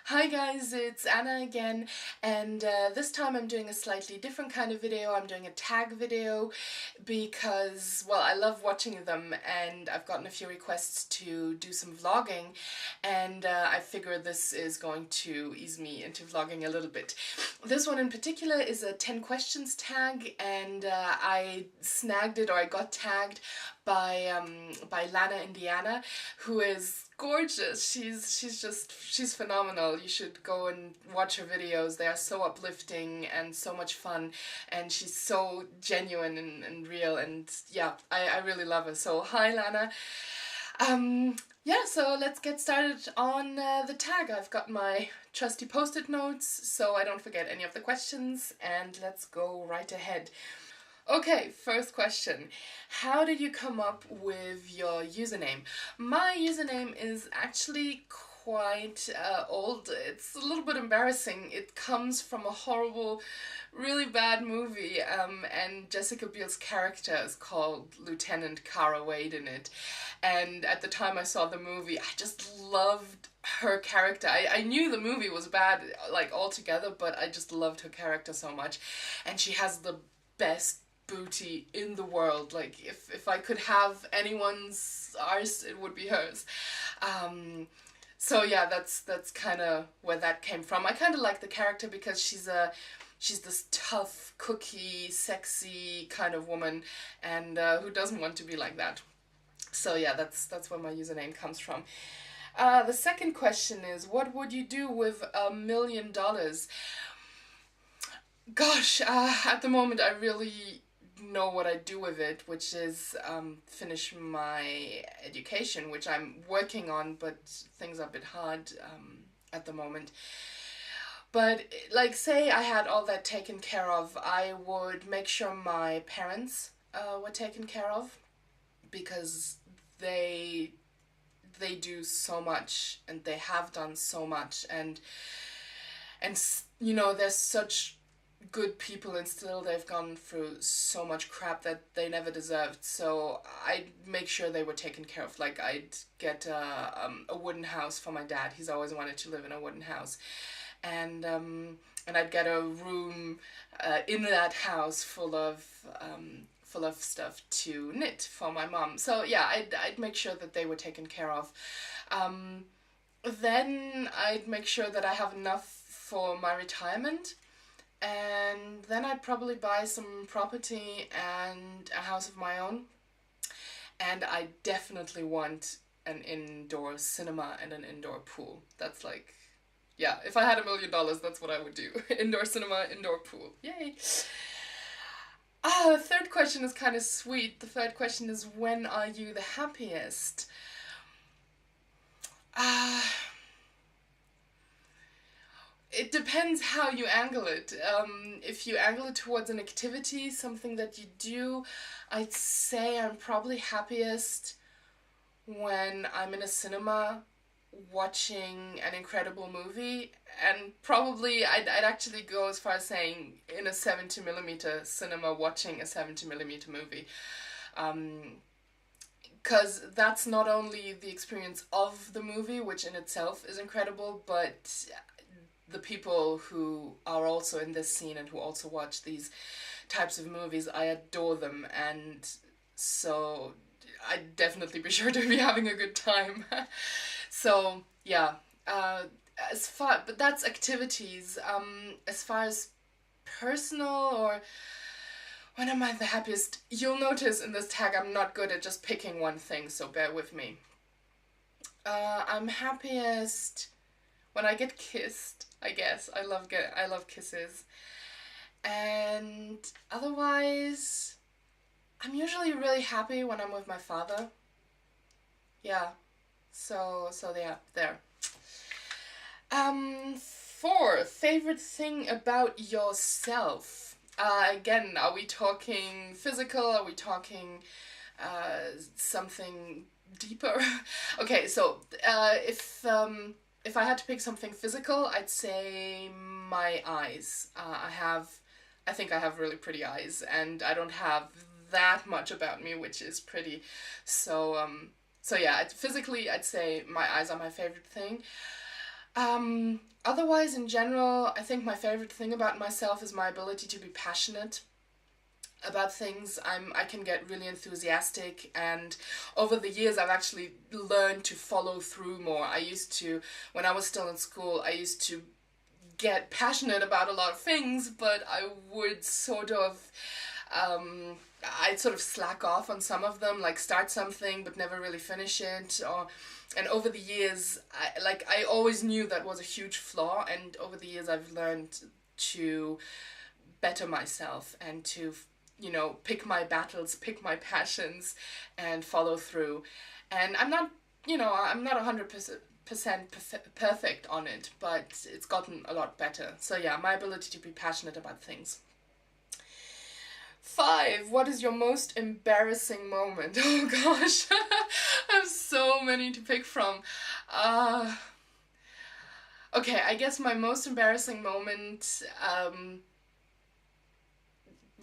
Hi guys, it's Anna again, and this time I'm doing a slightly different kind of video. I'm doing a tag video because, well, I love watching them and I've gotten a few requests to do some vlogging, and I figure this is going to ease me into vlogging a little bit. This one in particular is a 10 questions tag, and I snagged it, or I got tagged by Lana Indiana, who is gorgeous. She's phenomenal. You should go and watch her videos. They are so uplifting and so much fun, and she's so genuine and real, and yeah, I really love her. So hi Lana. Yeah, so let's get started on the tag. I've got my trusty post-it notes so I don't forget any of the questions, and let's go right ahead. Okay, first question. How did you come up with your username? My username is actually quite old. It's a little bit embarrassing. It comes from a horrible, really bad movie, and Jessica Biel's character is called Lieutenant Cara Wade in it. And at the time I saw the movie, I just loved her character. I knew the movie was bad, like, altogether, but I just loved her character so much. And she has the best booty in the world. Like, if I could have anyone's arse, it would be hers. So yeah, that's kind of where that came from. I kind of like the character because she's this tough, cookie, sexy kind of woman, and who doesn't want to be like that? So yeah, that's where my username comes from. The second question is, what would you do with $1 million? Gosh, at the moment I really know what I do with it, which is finish my education, which I'm working on, but things are a bit hard at the moment. But, like, say I had all that taken care of, I would make sure my parents were taken care of, because they they do so much and they have done so much, and they're such good people, and still they've gone through so much crap that they never deserved. So I'd make sure they were taken care of. Like, I'd get a wooden house for my dad. He's always wanted to live in a wooden house, and I'd get a room in that house full of stuff to knit for my mom. So yeah, I'd make sure that they were taken care of. Then I'd make sure that I have enough for my retirement, and then I'd probably buy some property and a house of my own. And I definitely want an indoor cinema and an indoor pool. That's like, yeah, if I had $1 million, that's what I would do. Indoor cinema, indoor pool. Yay! Third question is kind of sweet. The third question is, when are you the happiest? Uh, it depends how you angle it. If you angle it towards an activity, something that you do, I'd say I'm probably happiest when I'm in a cinema watching an incredible movie, and probably I'd actually go as far as saying in a 70mm cinema watching a 70mm movie. Because that's not only the experience of the movie, which in itself is incredible, but the people who are also in this scene and who also watch these types of movies, I adore them, and so I'd definitely be sure to be having a good time. So yeah, but that's activities. As far as personal, or when am I the happiest? You'll notice in this tag I'm not good at just picking one thing, so bear with me. I'm happiest when I get kissed, I guess. I love kisses. And otherwise, I'm usually really happy when I'm with my father. Yeah. So yeah, there. Four, favorite thing about yourself. Again, are we talking physical? Are we talking something deeper? Okay, so if I had to pick something physical, I'd say my eyes. I think I have really pretty eyes, and I don't have that much about me, which is pretty. So yeah, physically, I'd say my eyes are my favorite thing. Otherwise, in general, I think my favorite thing about myself is my ability to be passionate about things. I can get really enthusiastic, and over the years I've actually learned to follow through more. I used to, when I was still in school, I used to get passionate about a lot of things, but I would sort of I'd sort of slack off on some of them, like start something but never really finish it. Or, and over the years, I always knew that was a huge flaw, and over the years I've learned to better myself and to, you know, pick my battles, pick my passions, and follow through. And I'm not, you know, I'm not 100% perfect on it, but it's gotten a lot better. So yeah, my ability to be passionate about things. 5. What is your most embarrassing moment? Oh gosh, I have so many to pick from. Uh, okay, I guess my most embarrassing moment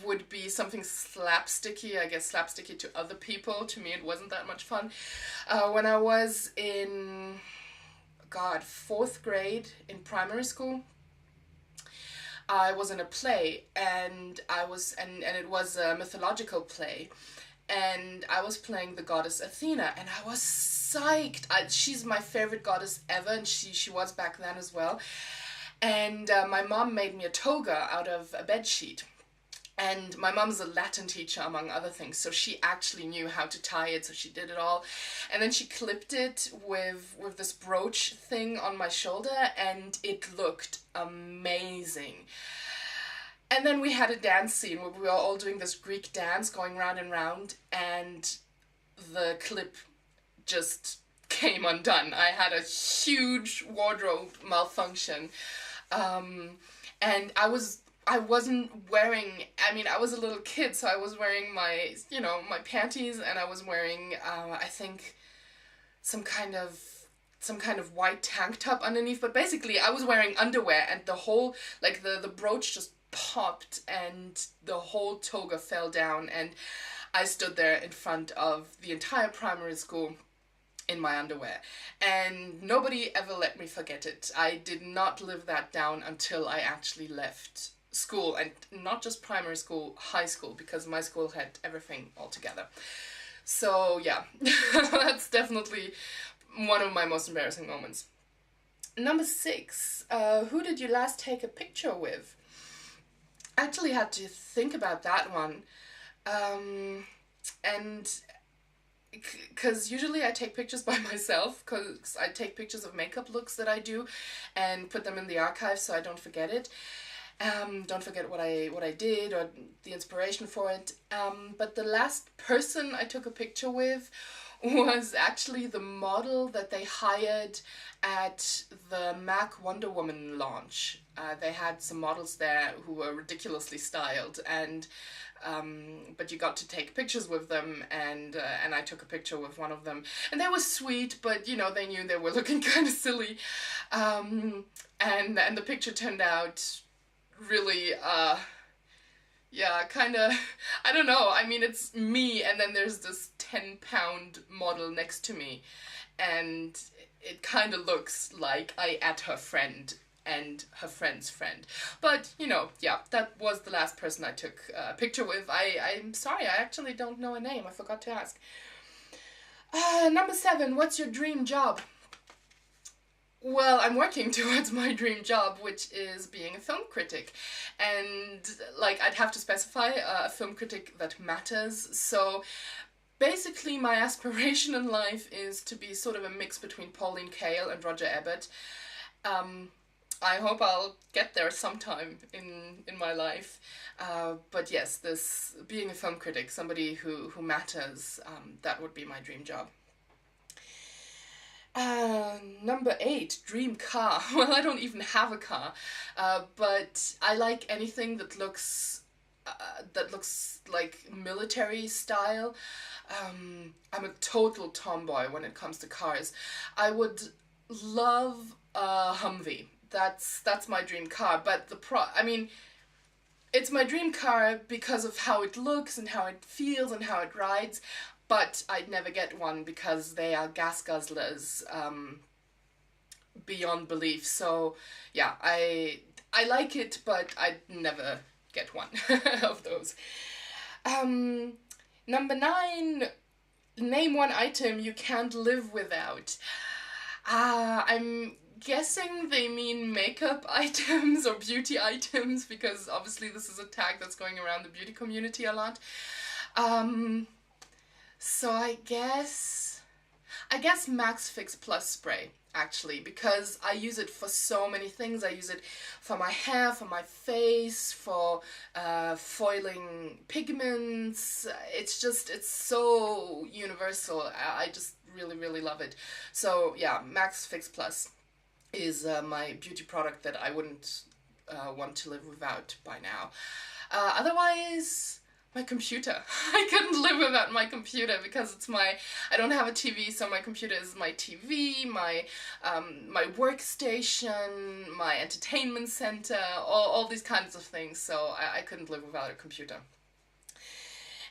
would be something slapsticky. I guess slapsticky to other people. To me, it wasn't that much fun. When I was in, God, 4th grade in primary school, I was in a play, and it was a mythological play, and I was playing the goddess Athena, and I was psyched. She's my favorite goddess ever, and she was back then as well. And my mom made me a toga out of a bed sheet. And my mom's a Latin teacher, among other things, so she actually knew how to tie it, so she did it all. And then she clipped it with this brooch thing on my shoulder, and it looked amazing. And then we had a dance scene where we were all doing this Greek dance, going round and round, and the clip just came undone. I had a huge wardrobe malfunction. And I wasn't wearing, I mean, I was a little kid, so I was wearing my, you know, my panties, and I was wearing, I think, some kind of white tank top underneath, but basically I was wearing underwear, and the whole, like, the brooch just popped, and the whole toga fell down, and I stood there in front of the entire primary school in my underwear, and nobody ever let me forget it. I did not live that down until I actually left school, and not just primary school, high school, because my school had everything all together. So yeah, that's definitely one of my most embarrassing moments. Number 6, who did you last take a picture with? I actually had to think about that one, and because usually I take pictures by myself, because I take pictures of makeup looks that I do and put them in the archive so I don't forget it. Don't forget what I did or the inspiration for it. But the last person I took a picture with was actually the model that they hired at the MAC Wonder Woman launch. They had some models there who were ridiculously styled, and but you got to take pictures with them, and I took a picture with one of them, and they were sweet, but you know, they knew they were looking kind of silly, and the picture turned out really yeah, kind of, I don't know, I mean, it's me, and then there's this 10-pound model next to me, and it kind of looks like I at her friend and her friend's friend. But, you know, yeah, that was the last person I took a picture with. I'm sorry, I actually don't know a name. I forgot to ask. Number 7, what's your dream job? Well, I'm working towards my dream job, which is being a film critic. And, like, I'd have to specify a film critic that matters. So, basically, my aspiration in life is to be sort of a mix between Pauline Kael and Roger Ebert. I hope I'll get there sometime in my life. But yes, this being a film critic, somebody who matters, that would be my dream job. Number 8, dream car. Well, I don't even have a car, but I like anything that looks like military style. I'm a total tomboy when it comes to cars. I would love a Humvee. That's my dream car, but I mean, it's my dream car because of how it looks and how it feels and how it rides, but I'd never get one because they are gas guzzlers, beyond belief. So yeah, I like it, but I'd never get one of those. Number 9, name one item you can't live without. I'm guessing they mean makeup items or beauty items, because obviously this is a tag that's going around the beauty community a lot. So I guess Max Fix Plus spray, actually, because I use it for so many things. I use it for my hair, for my face, for foiling pigments. It's so universal. I just really, really love it. So yeah, Max Fix Plus is my beauty product that I wouldn't want to live without by now. Otherwise, my computer. I couldn't live without my computer, because I don't have a TV, so my computer is my TV, my workstation, my entertainment center, all these kinds of things, so I couldn't live without a computer.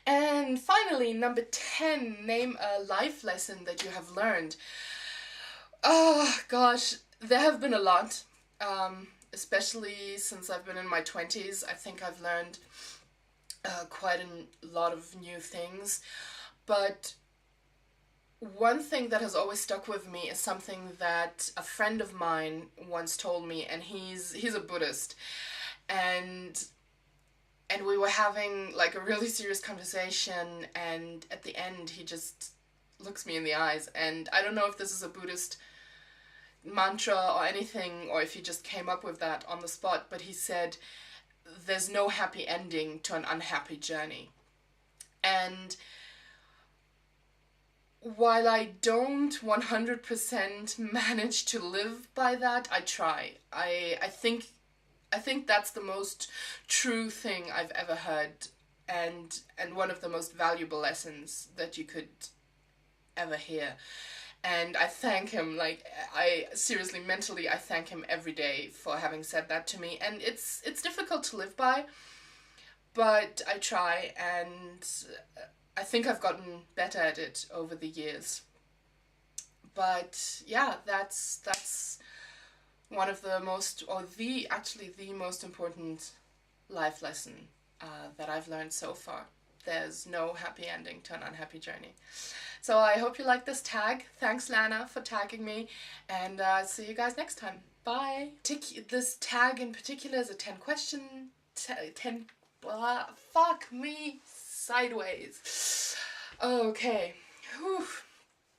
And finally, number 10, name a life lesson that you have learned. Oh gosh, there have been a lot, especially since I've been in my 20s. I think I've learned quite a lot of new things, but one thing that has always stuck with me is something that a friend of mine once told me, and he's a Buddhist, and we were having like a really serious conversation, and at the end he just looks me in the eyes, and I don't know if this is a Buddhist mantra or anything, or if he just came up with that on the spot, but he said, there's no happy ending to an unhappy journey. And while I don't 100% manage to live by that, I try. I think that's the most true thing I've ever heard, and one of the most valuable lessons that you could ever hear. And I thank him, like, I seriously, mentally, I thank him every day for having said that to me. And it's difficult to live by, but I try, and I think I've gotten better at it over the years. But yeah, that's one of the most, or the most important life lesson that I've learned so far. There's no happy ending to an unhappy journey. So I hope you like this tag. Thanks, Lana, for tagging me, and see you guys next time. Bye. This tag in particular is a 10 question, 10, fuck me, sideways. Okay. Whew.